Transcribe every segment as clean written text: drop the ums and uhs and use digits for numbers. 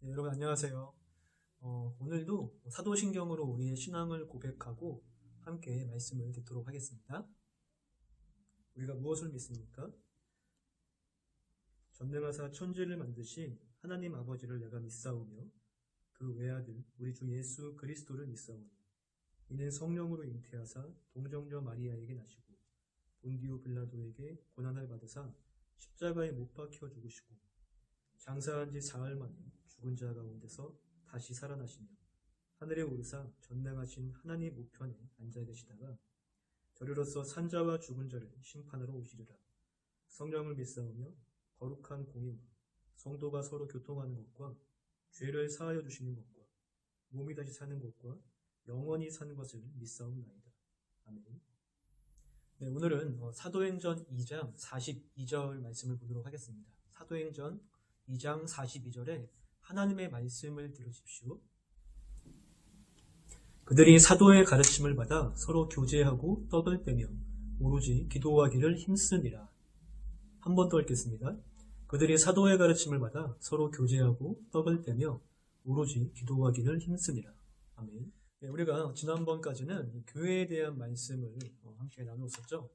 네, 여러분 안녕하세요. 오늘도 사도신경으로 우리의 신앙을 고백하고 함께 말씀을 듣도록 하겠습니다. 우리가 무엇을 믿습니까? 전능하사 천지를 만드신 하나님 아버지를 내가 믿사오며 그 외아들 우리 주 예수 그리스도를 믿사오니 이는 성령으로 잉태하사 동정녀 마리아에게 나시고 본디오 빌라도에게 고난을 받으사 십자가에 못 박혀 죽으시고 장사한 지 사흘 만에 죽은 자 가운데서 다시 살아나시며 하늘에 오르사 전능하신 하나님 우편에 앉아 계시다가 저리로서 산자와 죽은 자를 심판하러 오시리라. 성령을 믿사오며 거룩한 공의와 성도가 서로 교통하는 것과 죄를 사하여 주시는 것과 몸이 다시 사는 것과 영원히 사는 것을 믿사옵나이다. 아멘. 네, 오늘은 사도행전 2장 42절 말씀을 보도록 하겠습니다. 사도행전 2장 42절에 하나님의 말씀을 들으십시오. 그들이 사도의 가르침을 받아 서로 교제하고 떡을 떼며 오로지 기도하기를 힘쓰니라. 한 번 더 읽겠습니다. 그들이 사도의 가르침을 받아 서로 교제하고 떡을 떼며 오로지 기도하기를 힘쓰니라. 아멘. 네, 우리가 지난번까지는 교회에 대한 말씀을 함께 나누었었죠.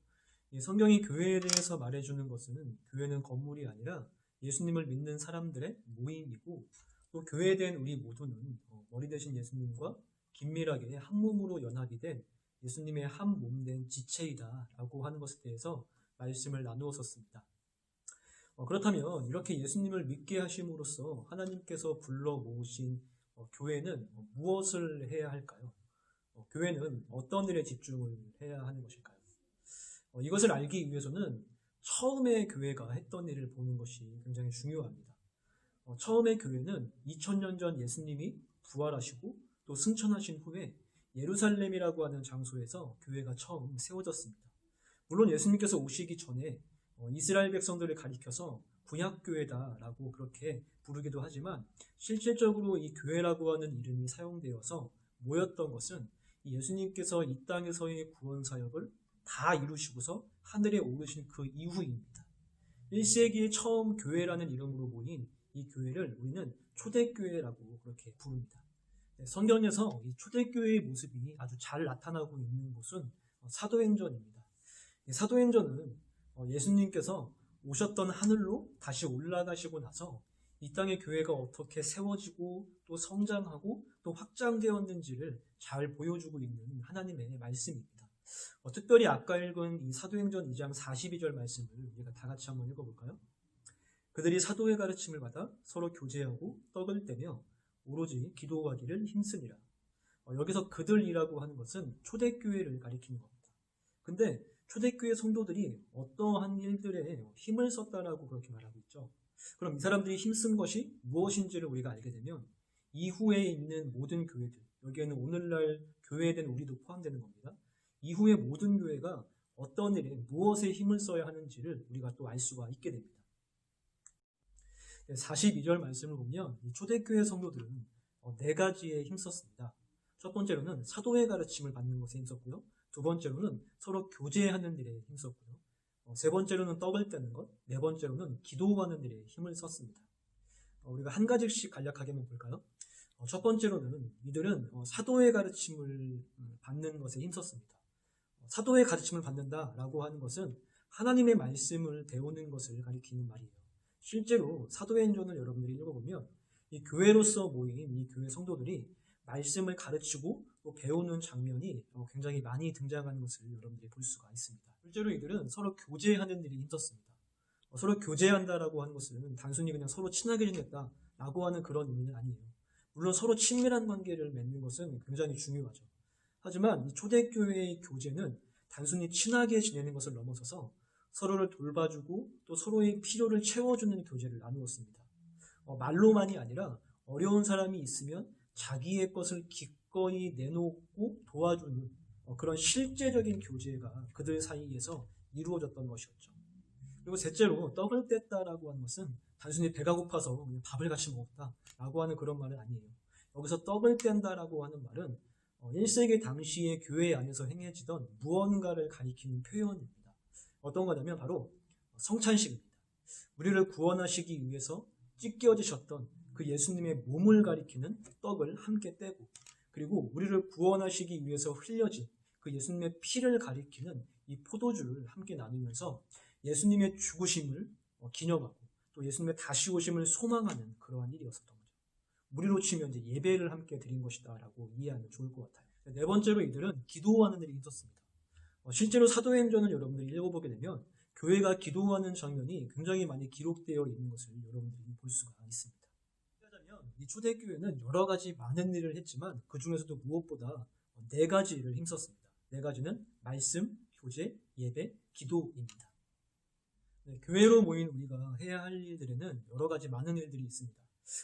이 성경이 교회에 대해서 말해주는 것은 교회는 건물이 아니라 예수님을 믿는 사람들의 모임이고, 또 교회에 대한 우리 모두는 머리 대신 예수님과 긴밀하게 한 몸으로 연합이 된 예수님의 한 몸 된 지체이다 라고 하는 것에 대해서 말씀을 나누었었습니다. 그렇다면 이렇게 예수님을 믿게 하심으로써 하나님께서 불러 모으신 교회는 무엇을 해야 할까요? 교회는 어떤 일에 집중을 해야 하는 것일까요? 이것을 알기 위해서는 처음에 교회가 했던 일을 보는 것이 굉장히 중요합니다. 처음에 교회는 2000년 전 예수님이 부활하시고 또 승천하신 후에 예루살렘이라고 하는 장소에서 교회가 처음 세워졌습니다. 물론 예수님께서 오시기 전에 이스라엘 백성들을 가리켜서 구약교회다라고 그렇게 부르기도 하지만, 실질적으로 이 교회라고 하는 이름이 사용되어서 모였던 것은 예수님께서 이 땅에서의 구원 사역을 다 이루시고서 하늘에 오르신 그 이후입니다. 1세기에 처음 교회라는 이름으로 모인 이 교회를 우리는 초대교회라고 그렇게 부릅니다. 성경에서 이 초대교회의 모습이 아주 잘 나타나고 있는 곳은 사도행전입니다. 사도행전은 예수님께서 오셨던 하늘로 다시 올라가시고 나서 이 땅의 교회가 어떻게 세워지고 또 성장하고 또 확장되었는지를 잘 보여주고 있는 하나님의 말씀입니다. 특별히 아까 읽은 이 사도행전 2장 42절 말씀을 우리가 다 같이 한번 읽어볼까요? 그들이 사도의 가르침을 받아 서로 교제하고 떡을 떼며 오로지 기도하기를 힘쓰니라. 여기서 그들이라고 하는 것은 초대교회를 가리키는 겁니다. 근데 초대교회 성도들이 어떠한 일들에 힘을 썼다라고 그렇게 말하고 있죠. 그럼 이 사람들이 힘쓴 것이 무엇인지를 우리가 알게 되면 이후에 있는 모든 교회들, 여기에는 오늘날 교회에 대한 우리도 포함되는 겁니다. 이후의 모든 교회가 어떤 일에 무엇에 힘을 써야 하는지를 우리가 또 알 수가 있게 됩니다. 42절 말씀을 보면 이 초대교회 성도들은 네 가지에 힘썼습니다. 첫 번째로는 사도의 가르침을 받는 것에 힘썼고요. 두 번째로는 서로 교제하는 일에 힘썼고요. 세 번째로는 떡을 떼는 것, 네 번째로는 기도하는 일에 힘을 썼습니다. 우리가 한 가지씩 간략하게 한번 볼까요? 첫 번째로는 이들은 사도의 가르침을 받는 것에 힘썼습니다. 사도의 가르침을 받는다라고 하는 것은 하나님의 말씀을 배우는 것을 가리키는 말이에요. 실제로 사도행전을 여러분들이 읽어보면 이 교회로서 모인 이 교회 성도들이 말씀을 가르치고 또 배우는 장면이 굉장히 많이 등장하는 것을 여러분들이 볼 수가 있습니다. 실제로 이들은 서로 교제하는 일이 힘썼습니다. 서로 교제한다라고 하는 것은 단순히 그냥 서로 친하게 지냈다라고 하는 그런 의미는 아니에요. 물론 서로 친밀한 관계를 맺는 것은 굉장히 중요하죠. 하지만 이 초대교회의 교제는 단순히 친하게 지내는 것을 넘어서서 서로를 돌봐주고 또 서로의 필요를 채워주는 교제를 나누었습니다. 말로만이 아니라 어려운 사람이 있으면 자기의 것을 기꺼이 내놓고 도와주는 그런 실제적인 교제가 그들 사이에서 이루어졌던 것이었죠. 그리고 셋째로 떡을 뗐다라고 하는 것은 단순히 배가 고파서 밥을 같이 먹었다라고 하는 그런 말은 아니에요. 여기서 떡을 뗀다라고 하는 말은 1세기 당시의 교회 안에서 행해지던 무언가를 가리키는 표현입니다. 어떤 거냐면 바로 성찬식입니다. 우리를 구원하시기 위해서 찢겨지셨던 그 예수님의 몸을 가리키는 떡을 함께 떼고, 그리고 우리를 구원하시기 위해서 흘려진 그 예수님의 피를 가리키는 이 포도주를 함께 나누면서 예수님의 죽으심을 기념하고 또 예수님의 다시 오심을 소망하는 그러한 일이었었던 거죠. 우리로 치면 이제 예배를 함께 드린 것이다라고 이해하면 좋을 것 같아요. 네 번째로 이들은 기도하는 일이 있었습니다. 실제로 사도행전을 여러분들이 읽어보게 되면 교회가 기도하는 장면이 굉장히 많이 기록되어 있는 것을 여러분들이 볼 수가 있습니다. 하자면 이 초대교회는 여러 가지 많은 일을 했지만 그 중에서도 무엇보다 네 가지를 힘썼습니다. 네 가지는 말씀, 교제, 예배, 기도입니다. 네, 교회로 모인 우리가 해야 할 일들에는 여러 가지 많은 일들이 있습니다.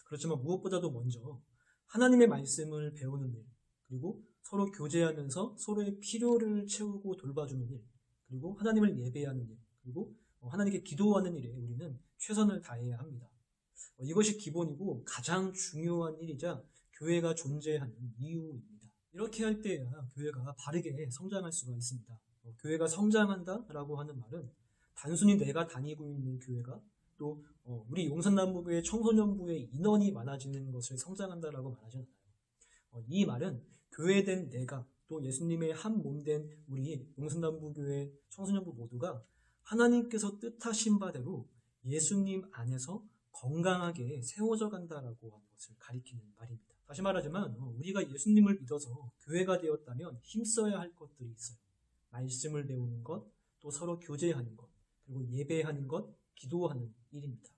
그렇지만 무엇보다도 먼저 하나님의 말씀을 배우는 일, 그리고 서로 교제하면서 서로의 필요를 채우고 돌봐주는 일, 그리고 하나님을 예배하는 일, 그리고 하나님께 기도하는 일에 우리는 최선을 다해야 합니다. 이것이 기본이고 가장 중요한 일이자 교회가 존재하는 이유입니다. 이렇게 할 때야 교회가 바르게 성장할 수가 있습니다. 교회가 성장한다라고 하는 말은 단순히 내가 다니고 있는 교회가 또 우리 용산남부교회 청소년부의 인원이 많아지는 것을 성장한다라고 말하지 않아요. 이 말은 교회된 내가 또 예수님의 한 몸된 우리 용산남부교회 청소년부 모두가 하나님께서 뜻하신 바대로 예수님 안에서 건강하게 세워져 간다라고 하는 것을 가리키는 말입니다. 다시 말하지만 우리가 예수님을 믿어서 교회가 되었다면 힘써야 할 것들이 있어요. 말씀을 배우는 것, 또 서로 교제하는 것, 그리고 예배하는 것, 기도하는 일입니다.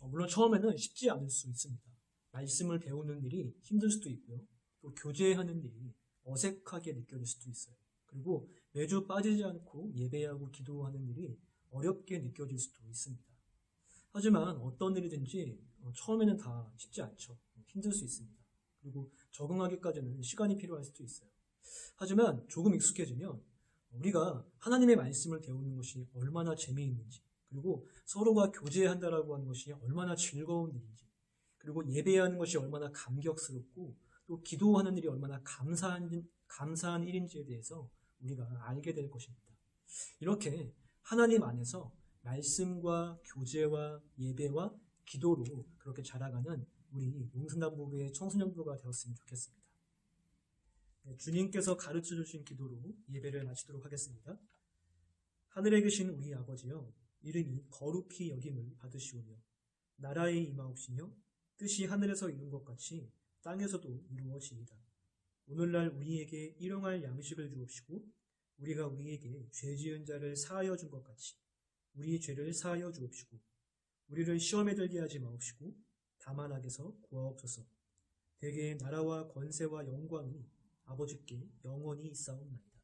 물론 처음에는 쉽지 않을 수 있습니다. 말씀을 배우는 일이 힘들 수도 있고요. 또 교제하는 일이 어색하게 느껴질 수도 있어요. 그리고 매주 빠지지 않고 예배하고 기도하는 일이 어렵게 느껴질 수도 있습니다. 하지만 어떤 일이든지 처음에는 다 쉽지 않죠. 힘들 수 있습니다. 그리고 적응하기까지는 시간이 필요할 수도 있어요. 하지만 조금 익숙해지면 우리가 하나님의 말씀을 배우는 것이 얼마나 재미있는지, 그리고 서로가 교제한다라고 하는 것이 얼마나 즐거운 일인지, 그리고 예배하는 것이 얼마나 감격스럽고 또 기도하는 일이 얼마나 감사한 일인지에 대해서 우리가 알게 될 것입니다. 이렇게 하나님 안에서 말씀과 교제와 예배와 기도로 그렇게 자라가는 우리 용산남부교회 청소년부가 되었으면 좋겠습니다. 주님께서 가르쳐 주신 기도로 예배를 마치도록 하겠습니다. 하늘에 계신 우리 아버지여, 이름이 거룩히 여김을 받으시오며 나라의 임하옵시며 뜻이 하늘에서 이룬 것 같이 땅에서도 이루어지이다. 오늘날 우리에게 일용할 양식을 주옵시고 우리가 우리에게 죄 지은 자를 사하여 준 것 같이 우리 죄를 사하여 주옵시고 우리를 시험에 들게 하지 마옵시고 다만 악에서 구하옵소서. 대개의 나라와 권세와 영광이 아버지께 영원히 있사옵나이다.